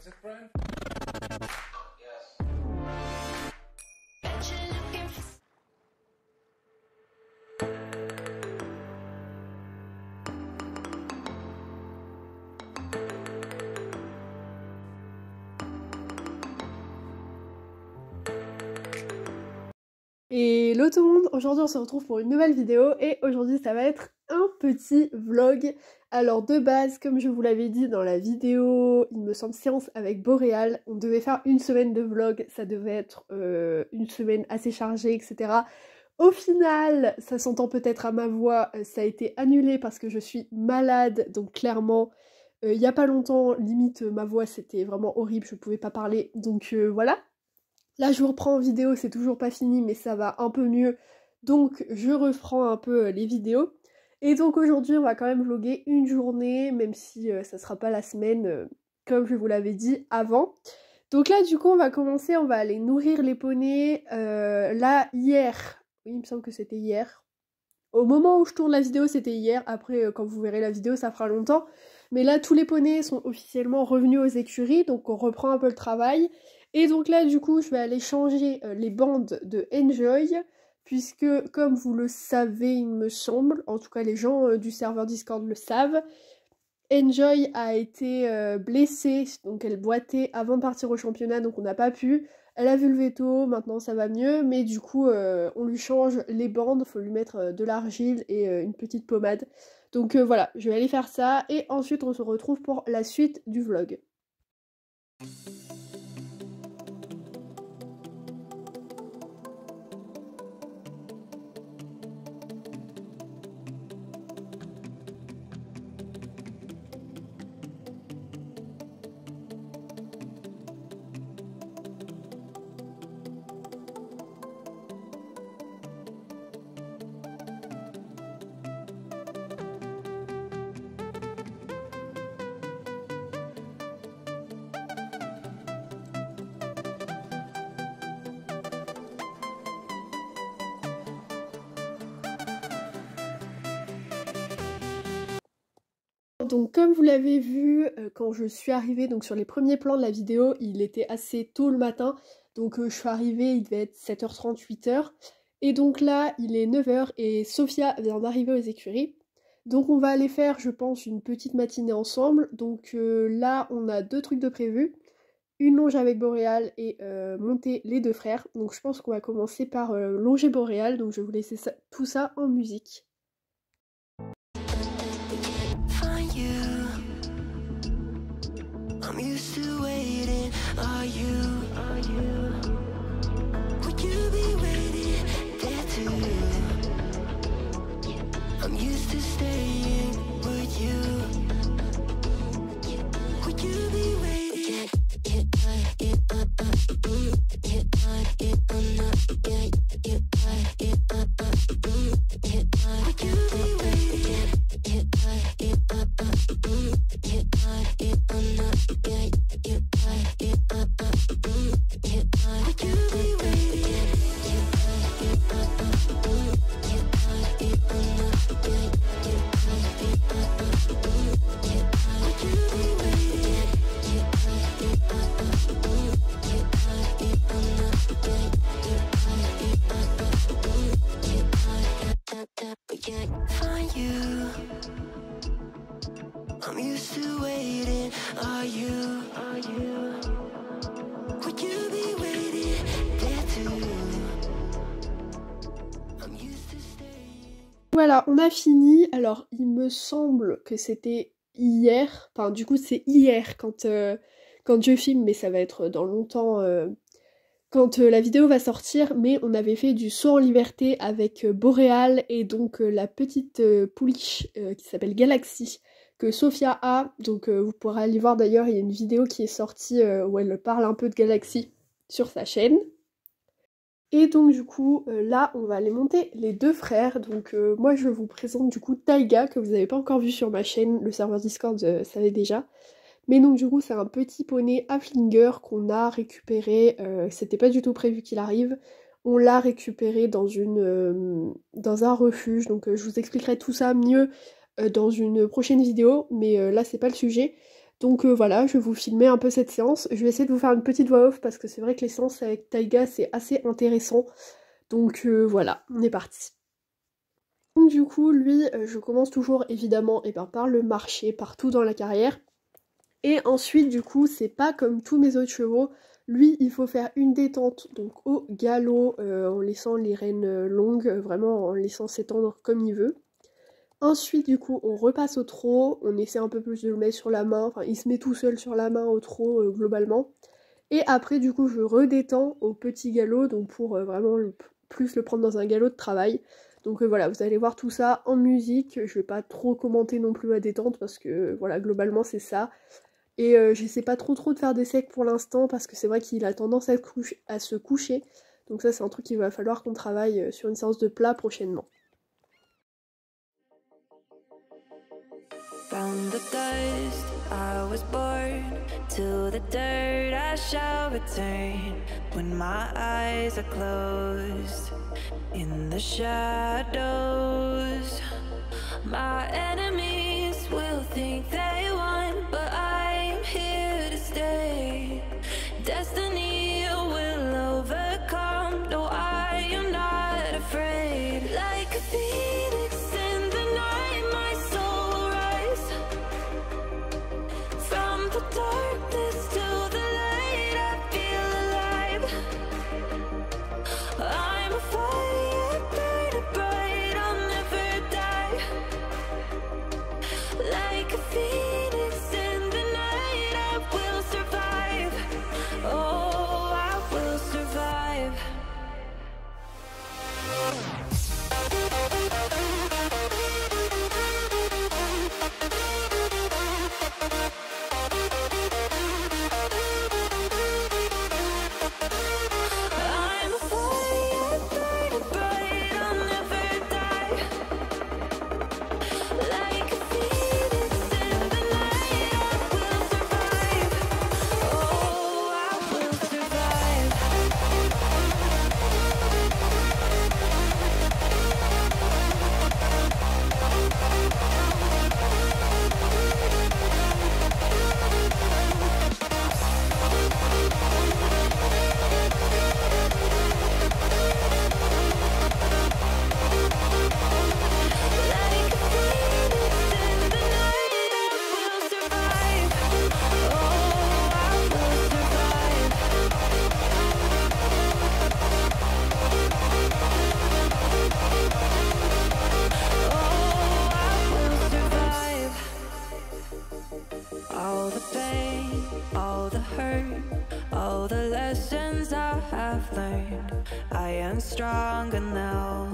That's it, Brian? Hello tout le monde, aujourd'hui on se retrouve pour une nouvelle vidéo et aujourd'hui ça va être un petit vlog. Alors de base, comme je vous l'avais dit dans la vidéo, il me semble séance avec Boréal, on devait faire une semaine de vlog, ça devait être une semaine assez chargée, etc. Au final, ça s'entend peut-être à ma voix, ça a été annulé parce que je suis malade, donc clairement, il y a pas longtemps, limite ma voix c'était vraiment horrible, je pouvais pas parler, donc voilà. Là, je vous reprends en vidéo, c'est toujours pas fini, mais ça va un peu mieux. Donc, je reprends un peu les vidéos. Et donc, aujourd'hui, on va quand même vlogger une journée, même si ça sera pas la semaine, comme je vous l'avais dit avant. Donc là, du coup, on va commencer, on va aller nourrir les poneys. Là, hier, oui, il me semble que c'était hier. Au moment où je tourne la vidéo, c'était hier. Après, quand vous verrez la vidéo, ça fera longtemps. Mais là, tous les poneys sont officiellement revenus aux écuries, donc on reprend un peu le travail. Et donc là, du coup, je vais aller changer les bandes de Enjoy, puisque, comme vous le savez, il me semble, en tout cas les gens du serveur Discord le savent, Enjoy a été blessée, donc elle boitait avant de partir au championnat, donc on n'a pas pu. Elle a vu le veto, maintenant ça va mieux, mais du coup, on lui change les bandes, faut lui mettre de l'argile et une petite pommade. Donc voilà, je vais aller faire ça, et ensuite on se retrouve pour la suite du vlog. Donc comme vous l'avez vu, quand je suis arrivée donc sur les premiers plans de la vidéo, il était assez tôt le matin, donc je suis arrivée, il devait être 7h30, 8h, et donc là il est 9h et Sophia vient d'arriver aux écuries, donc on va aller faire je pense une petite matinée ensemble, donc là on a deux trucs de prévu, une longe avec Boréal et monter les deux frères, donc je pense qu'on va commencer par longer Boréal, donc je vais vous laisser tout ça en musique. I'm used to waiting. Are you? Would you be waiting there too? I'm used to staying. Would you? Would you be waiting? Get on, get on, get on, get on, get on, get on, get on. Would you be waiting? Get on, get on, get on, get on, find you. I'm used to waiting. Are you? Would you be waiting there too? I'm used to staying. Voilà, on a fini. Alors, il me semble que c'était hier. Enfin, du coup, c'est hier quand je filme, mais ça va être dans longtemps quand la vidéo va sortir. Mais on avait fait du saut en liberté avec Boréal et donc la petite pouliche qui s'appelle Galaxy que Sophia a. Donc, vous pourrez aller voir d'ailleurs, il y a une vidéo qui est sortie où elle parle un peu de Galaxy sur sa chaîne. Et donc du coup, là, on va aller monter les deux frères. Donc moi, je vous présente du coup Taiga, que vous n'avez pas encore vu sur ma chaîne. Le serveur Discord savait déjà. Mais donc du coup, c'est un petit poney Haflinger qu'on a récupéré. C'était pas du tout prévu qu'il arrive. On l'a récupéré dans un refuge. Donc je vous expliquerai tout ça mieux dans une prochaine vidéo. Mais là, c'est pas le sujet. Donc voilà, je vais vous filmer un peu cette séance. Je vais essayer de vous faire une petite voix off parce que c'est vrai que les séances avec Taiga c'est assez intéressant. Donc voilà, on est parti. Donc du coup, lui, je commence toujours évidemment par le marché, partout dans la carrière. Et ensuite, du coup, c'est pas comme tous mes autres chevaux. Lui, il faut faire une détente, donc au galop, en laissant les rênes longues, vraiment en laissant s'étendre comme il veut. Ensuite, du coup, on repasse au trot, on essaie un peu plus de le mettre sur la main, enfin, il se met tout seul sur la main au trot, globalement. Et après, du coup, je redétends au petit galop, donc pour vraiment plus le prendre dans un galop de travail. Donc voilà, vous allez voir tout ça en musique, je vais pas trop commenter non plus ma détente, parce que voilà, globalement, c'est ça. Et j'essaie pas trop de faire des secs pour l'instant parce que c'est vrai qu'il a tendance à se coucher. Donc ça c'est un truc qu'il va falloir qu'on travaille sur une séance de plat prochainement. From the dust I was born, to the dirt I shall return. When my eyes are closed, in the shadows, my enemies will think they won, but I'm here to stay. Destiny will overcome, no, I am not afraid. Like a phoenix in the night, my soul rise. From the darkness to the light, I feel alive. I'm a fire, burning bright, I'll never die. Like a phoenix in the night, I will survive. Oh, I will survive. I'm a fire, burning bright, I'll never die. Like a phoenix in the night, I will survive. Oh, I will survive. Like a phoenix in the night, I will survive. Oh, I will survive. Oh, I will survive. All the pain, all the hurt, all the lessons I have learned, I am stronger now.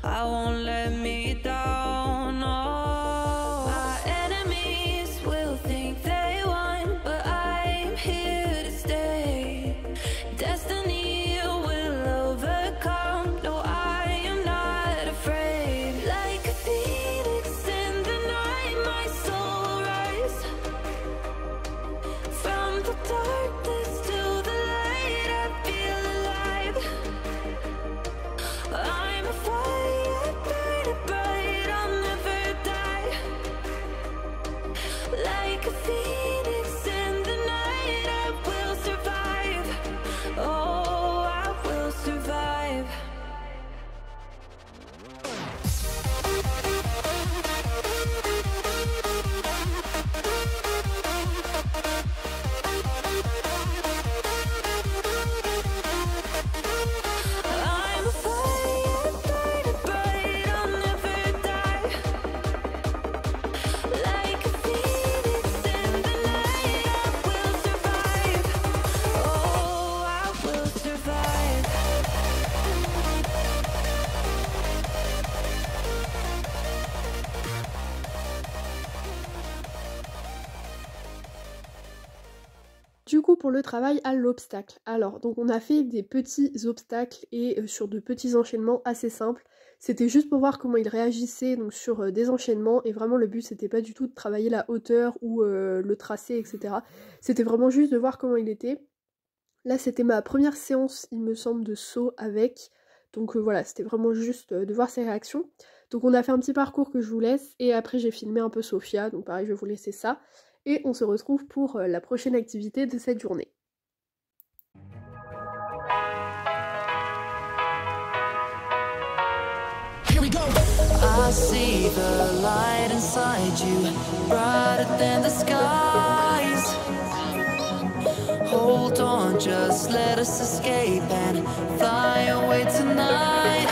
I won't let me down. Oh, my enemies will think they won, but I'm here to stay. Destiny will overcome. No, I am not afraid. Like a phoenix in the night, my soul rise. From the darkness to the light, I feel alive. I'm a fire, burning bright, I'll never die. Like a phoenix in the night, I will survive. Oh, I will survive. I'm a fire, burning bright, I'll never die. Like a phoenix in the night, I will survive. Oh, I will survive. Du coup pour le travail à l'obstacle. Alors donc on a fait des petits obstacles et sur de petits enchaînements assez simples. C'était juste pour voir comment il réagissait donc sur des enchaînements et vraiment le but c'était pas du tout de travailler la hauteur ou le tracé etc. C'était vraiment juste de voir comment il était. Là c'était ma première séance il me semble de saut avec. Donc voilà c'était vraiment juste de voir ses réactions. Donc on a fait un petit parcours que je vous laisse et après j'ai filmé un peu Sophia donc pareil je vais vous laisser ça. et on se retrouve pour la prochaine activité de cette journée. I see the light inside you, brighter than the skies. Hold on, just let us escape and fly away tonight.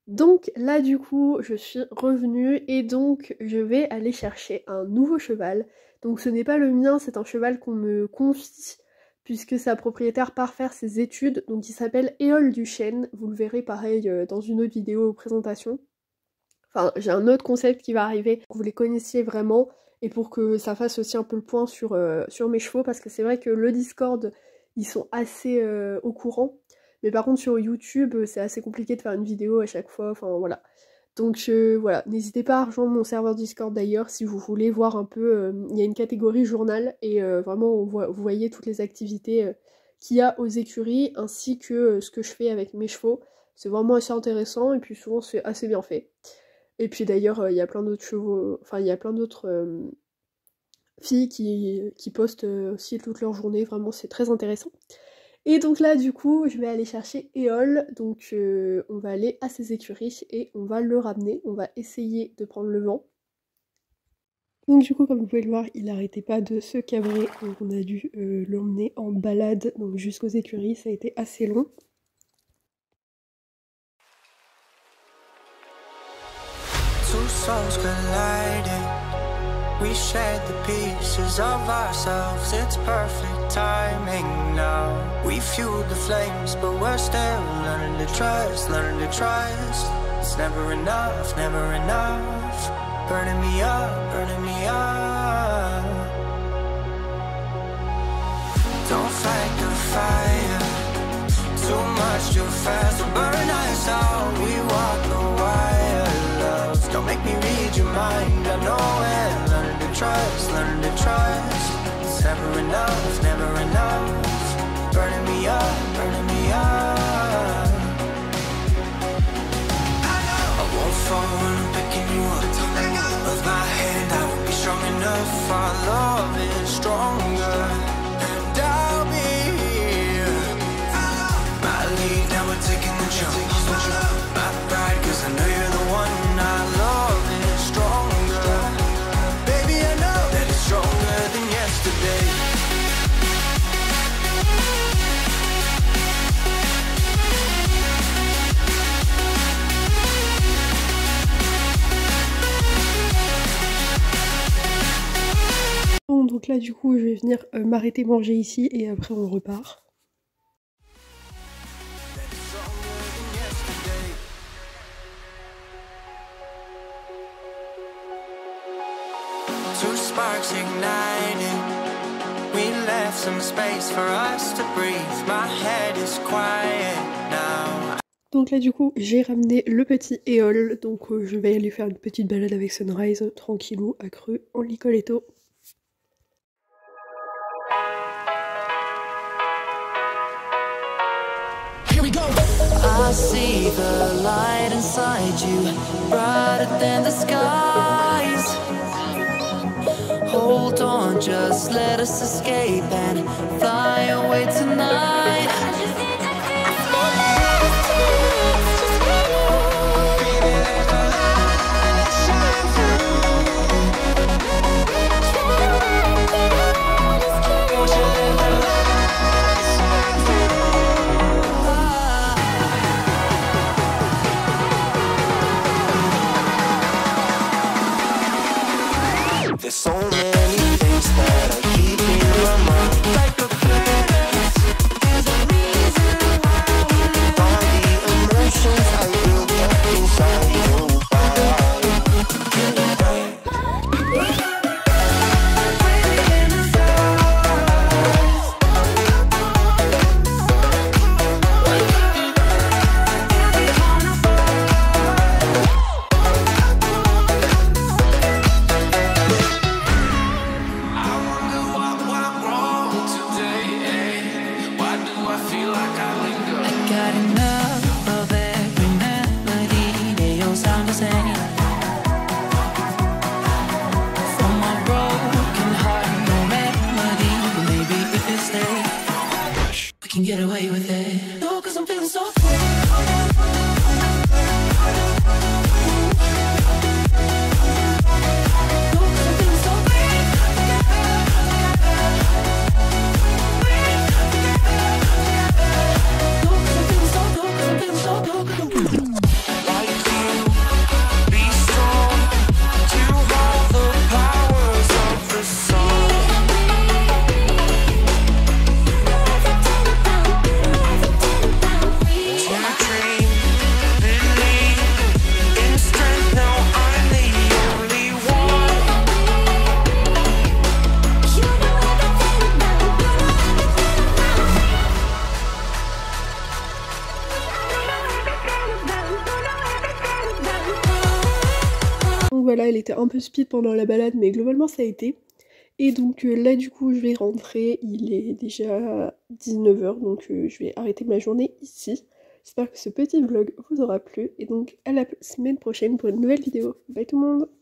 Donc là du coup je suis revenue et donc je vais aller chercher un nouveau cheval. Donc ce n'est pas le mien, c'est un cheval qu'on me confie puisque sa propriétaire part faire ses études. Donc il s'appelle Éole du Chêne, vous le verrez pareil dans une autre vidéo présentation. Enfin j'ai un autre concept qui va arriver pour que vous les connaissiez vraiment et pour que ça fasse aussi un peu le point sur mes chevaux parce que c'est vrai que le Discord ils sont assez au courant. Mais par contre sur YouTube c'est assez compliqué de faire une vidéo à chaque fois, enfin voilà. Donc voilà, n'hésitez pas à rejoindre mon serveur Discord d'ailleurs si vous voulez voir un peu, il y a une catégorie journal et vraiment vous voyez toutes les activités qu'il y a aux écuries ainsi que ce que je fais avec mes chevaux. C'est vraiment assez intéressant et puis souvent c'est assez bien fait. Et puis d'ailleurs il y a plein d'autres chevaux, enfin il y a plein d'autres filles qui postent aussi toute leur journée, vraiment c'est très intéressant. Et donc là du coup je vais aller chercher Éole, donc on va aller à ses écuries et on va le ramener, on va essayer de prendre le vent. Donc du coup comme vous pouvez le voir il n'arrêtait pas de se cabrer, donc on a dû l'emmener en balade donc jusqu'aux écuries, ça a été assez long. Two souls colliding, we shared the pieces of ourselves, it's perfect timing now. We fueled the flames, but we're still learning to trust, It's never enough, never enough. Burning me up, burning me up. Don't fight the fire, too much too fast to burn us out. We walk the wire, love. Don't make me read your mind, I know it. Learning to trust, It's never enough, never enough. Burning me up, burning me up. I won't fall when I'm picking you up. Of my hand, I won't be strong enough. Our love is stronger, and I'll be here. My lead, now we're taking the jump. My pride, cause I know you're the one. Our love is stronger. Baby, I know that it's stronger than yesterday. Bon, donc là du coup je vais venir m'arrêter manger ici et après on repart. Two sparks igniting, we left some space for us to breathe. My head is quiet now. Donc là du coup j'ai ramené le petit Éole, donc je vais aller faire une petite balade avec Sunrise, tranquillou, accru, en Licoletto. I see the light inside you, brighter than the skies. Hold on, just let us escape and fly away tonight. There's so many things that I keep in my mind. Like a past, there's a reason get away with it. No, 'cause I'm feeling so Voilà, elle était un peu speed pendant la balade, mais globalement ça a été. Et donc là du coup je vais rentrer, il est déjà 19h, donc je vais arrêter ma journée ici. J'espère que ce petit vlog vous aura plu, et donc à la semaine prochaine pour une nouvelle vidéo. Bye tout le monde!